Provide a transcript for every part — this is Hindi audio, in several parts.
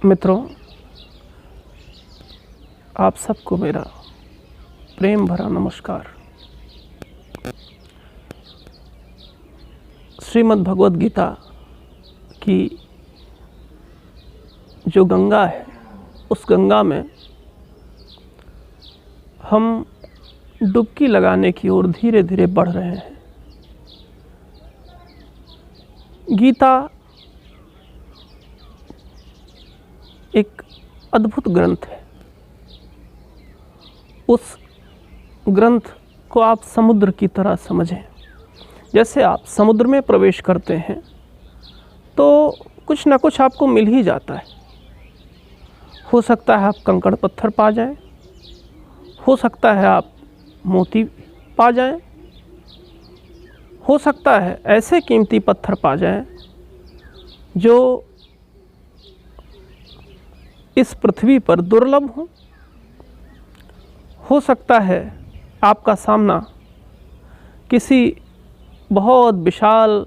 मित्रों, आप सबको मेरा प्रेम भरा नमस्कार। श्रीमद् भगवद गीता की जो गंगा है, उस गंगा में हम डुबकी लगाने की ओर धीरे धीरे बढ़ रहे हैं। गीता एक अद्भुत ग्रंथ है। उस ग्रंथ को आप समुद्र की तरह समझें। जैसे आप समुद्र में प्रवेश करते हैं तो कुछ ना कुछ आपको मिल ही जाता है। हो सकता है आप कंकड़ पत्थर पा जाएं, हो सकता है आप मोती पा जाएं, हो सकता है ऐसे कीमती पत्थर पा जाएं जो इस पृथ्वी पर दुर्लभ हो सकता है आपका सामना किसी बहुत विशाल,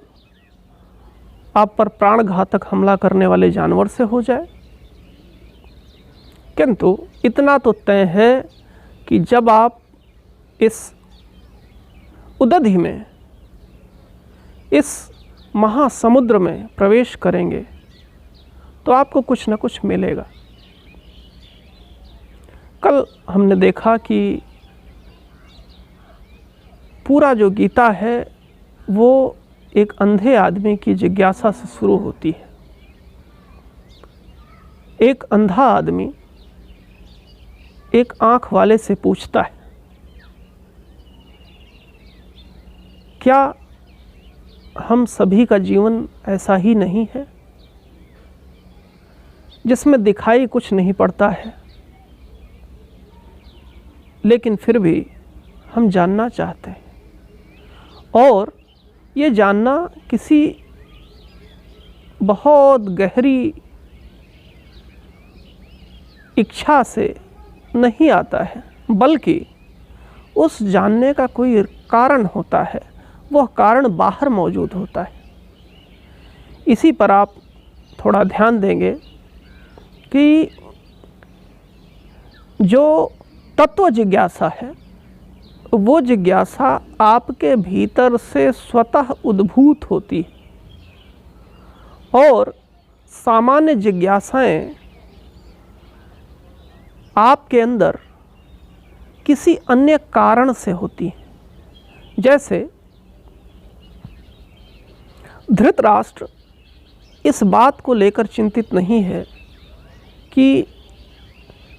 आप पर प्राणघातक हमला करने वाले जानवर से हो जाए। किंतु इतना तो तय है कि जब आप इस उदधि में, इस महासमुद्र में प्रवेश करेंगे तो आपको कुछ न कुछ मिलेगा। कल हमने देखा कि पूरा जो गीता है वो एक अंधे आदमी की जिज्ञासा से शुरू होती है। एक अंधा आदमी एक आँख वाले से पूछता है, क्या हम सभी का जीवन ऐसा ही नहीं है जिसमें दिखाई कुछ नहीं पड़ता है, लेकिन फिर भी हम जानना चाहते हैं, और ये जानना किसी बहुत गहरी इच्छा से नहीं आता है, बल्कि उस जानने का कोई कारण होता है। वह कारण बाहर मौजूद होता है। इसी पर आप थोड़ा ध्यान देंगे कि जो तत्व जिज्ञासा है, वो जिज्ञासा आपके भीतर से स्वतः उद्भूत होती है, और सामान्य जिज्ञासाएं आपके अंदर किसी अन्य कारण से होती हैं। जैसे धृतराष्ट्र इस बात को लेकर चिंतित नहीं है कि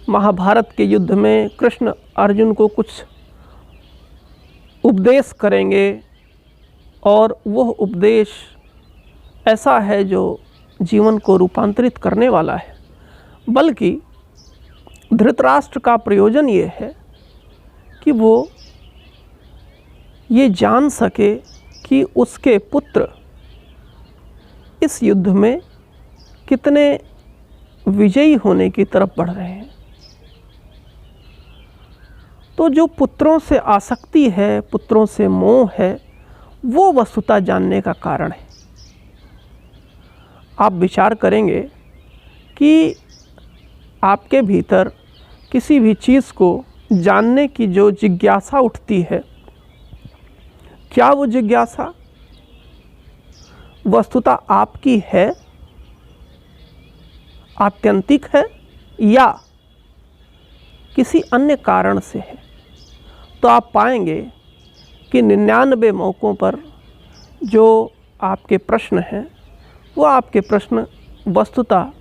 महाभारत के युद्ध में कृष्ण अर्जुन को कुछ उपदेश करेंगे और वह उपदेश ऐसा है जो जीवन को रूपांतरित करने वाला है, बल्कि धृतराष्ट्र का प्रयोजन ये है कि वो ये जान सके कि उसके पुत्र इस युद्ध में कितने विजयी होने की तरफ बढ़ रहे हैं। तो जो पुत्रों से आसक्ति है, पुत्रों से मोह है, वो वस्तुतः जानने का कारण है। आप विचार करेंगे कि आपके भीतर किसी भी चीज़ को जानने की जो जिज्ञासा उठती है, क्या वो जिज्ञासा वस्तुतः आपकी है, आत्यंतिक है, या किसी अन्य कारण से है? तो आप पाएंगे कि 99 मौक़ों पर जो आपके प्रश्न हैं, वो आपके प्रश्न वस्तुतः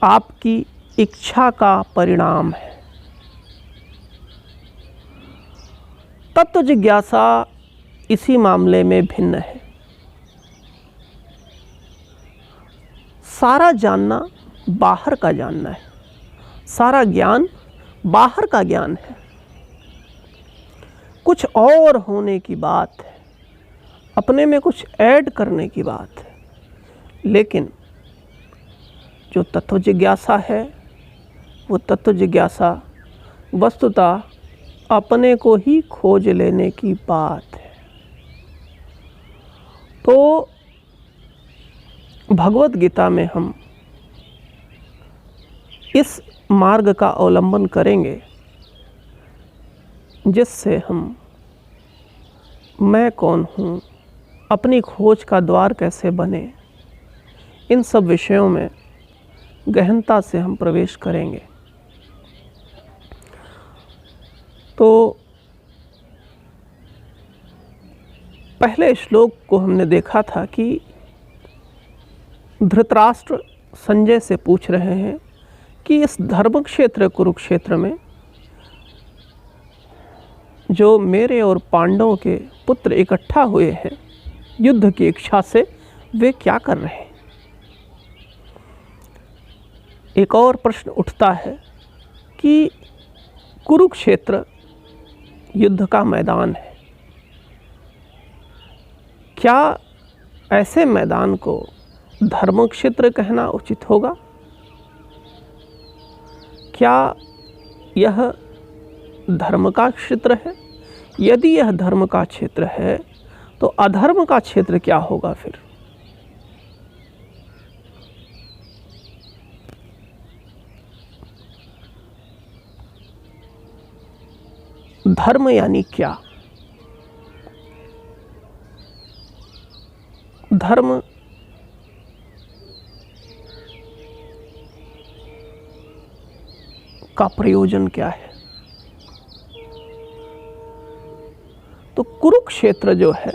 आपकी इच्छा का परिणाम है। तत्व जिज्ञासा इसी मामले में भिन्न है। सारा जानना बाहर का जानना है, सारा ज्ञान बाहर का ज्ञान है, कुछ और होने की बात है, अपने में कुछ ऐड करने की बात है। लेकिन जो तत्व जिज्ञासा है, वो तत्व जिज्ञासा वस्तुतः अपने को ही खोज लेने की बात है। तो भगवद गीता में हम इस मार्ग का अवलंबन करेंगे जिससे हम मैं कौन हूँ, अपनी खोज का द्वार कैसे बने, इन सब विषयों में गहनता से हम प्रवेश करेंगे। तो पहले श्लोक को हमने देखा था कि धृतराष्ट्र संजय से पूछ रहे हैं कि इस धर्म क्षेत्र कुरुक्षेत्र में जो मेरे और पांडवों के पुत्र इकट्ठा हुए हैं युद्ध की इच्छा से, वे क्या कर रहे हैं। एक और प्रश्न उठता है कि कुरुक्षेत्र युद्ध का मैदान है, क्या ऐसे मैदान को धर्म क्षेत्र कहना उचित होगा? क्या यह धर्म का क्षेत्र है? यदि यह धर्म का क्षेत्र है तो अधर्म का क्षेत्र क्या होगा फिर? धर्म यानी क्या? धर्म का प्रयोजन क्या है? तो कुरुक्षेत्र जो है,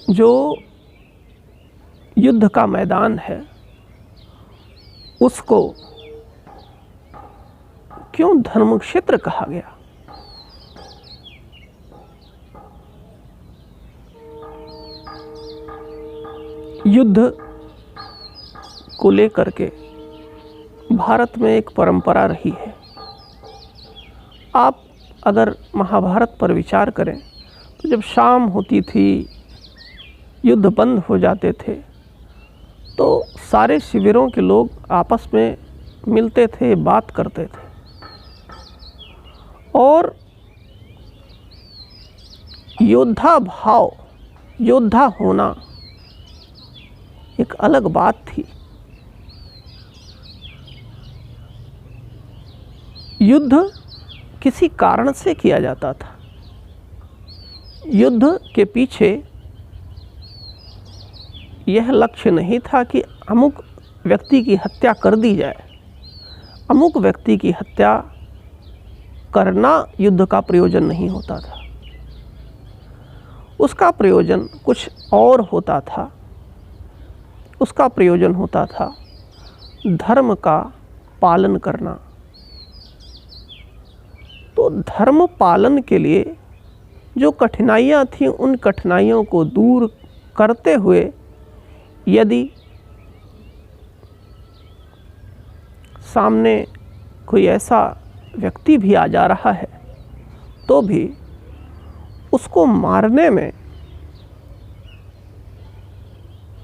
जो युद्ध का मैदान है, उसको क्यों धर्म क्षेत्र कहा गया? युद्ध को लेकर के भारत में एक परंपरा रही है। आप अगर महाभारत पर विचार करें तो जब शाम होती थी, युद्ध बंद हो जाते थे, तो सारे शिविरों के लोग आपस में मिलते थे, बात करते थे। और योद्धा भाव, योद्धा होना एक अलग बात थी। युद्ध किसी कारण से किया जाता था। युद्ध के पीछे यह लक्ष्य नहीं था कि अमुक व्यक्ति की हत्या कर दी जाए। अमुक व्यक्ति की हत्या करना युद्ध का प्रयोजन नहीं होता था। उसका प्रयोजन कुछ और होता था। उसका प्रयोजन होता था धर्म का पालन करना। तो धर्म पालन के लिए जो कठिनाइयाँ थीं, उन कठिनाइयों को दूर करते हुए यदि सामने कोई ऐसा व्यक्ति भी आ जा रहा है तो भी उसको मारने में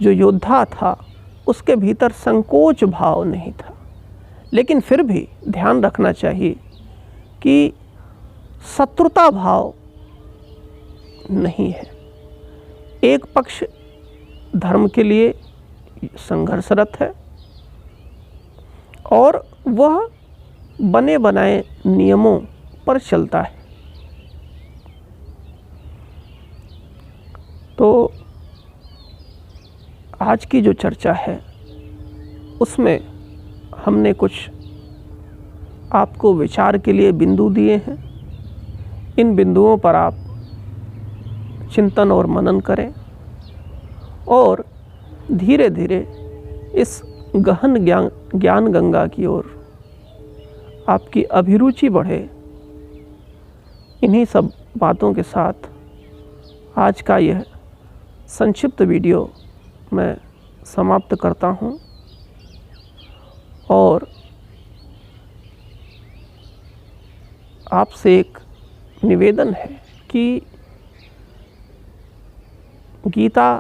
जो योद्धा था उसके भीतर संकोच भाव नहीं था। लेकिन फिर भी ध्यान रखना चाहिए कि शत्रुता भाव नहीं है। एक पक्ष धर्म के लिए संघर्षरत है और वह बने बनाए नियमों पर चलता है। तो आज की जो चर्चा है उसमें हमने कुछ आपको विचार के लिए बिंदु दिए हैं। इन बिंदुओं पर आप चिंतन और मनन करें और धीरे धीरे इस गहन ज्ञान गंगा की ओर आपकी अभिरुचि बढ़े। इन्हीं सब बातों के साथ आज का यह संक्षिप्त वीडियो मैं समाप्त करता हूँ और आपसे एक निवेदन है कि गीता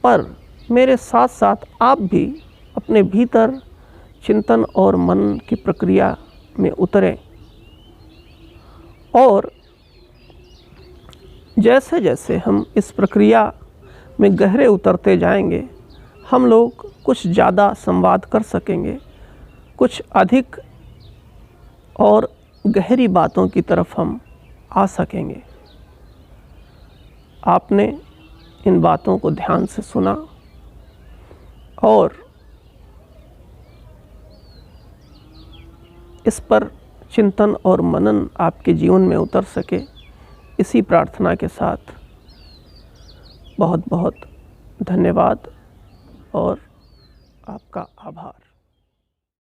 पर मेरे साथ साथ आप भी अपने भीतर चिंतन और मनन की प्रक्रिया में उतरें और जैसे जैसे हम इस प्रक्रिया में गहरे उतरते जाएंगे, हम लोग कुछ ज़्यादा संवाद कर सकेंगे, कुछ अधिक और गहरी बातों की तरफ हम आ सकेंगे। आपने इन बातों को ध्यान से सुना और इस पर चिंतन और मनन आपके जीवन में उतर सके, इसी प्रार्थना के साथ बहुत बहुत धन्यवाद और आपका आभार।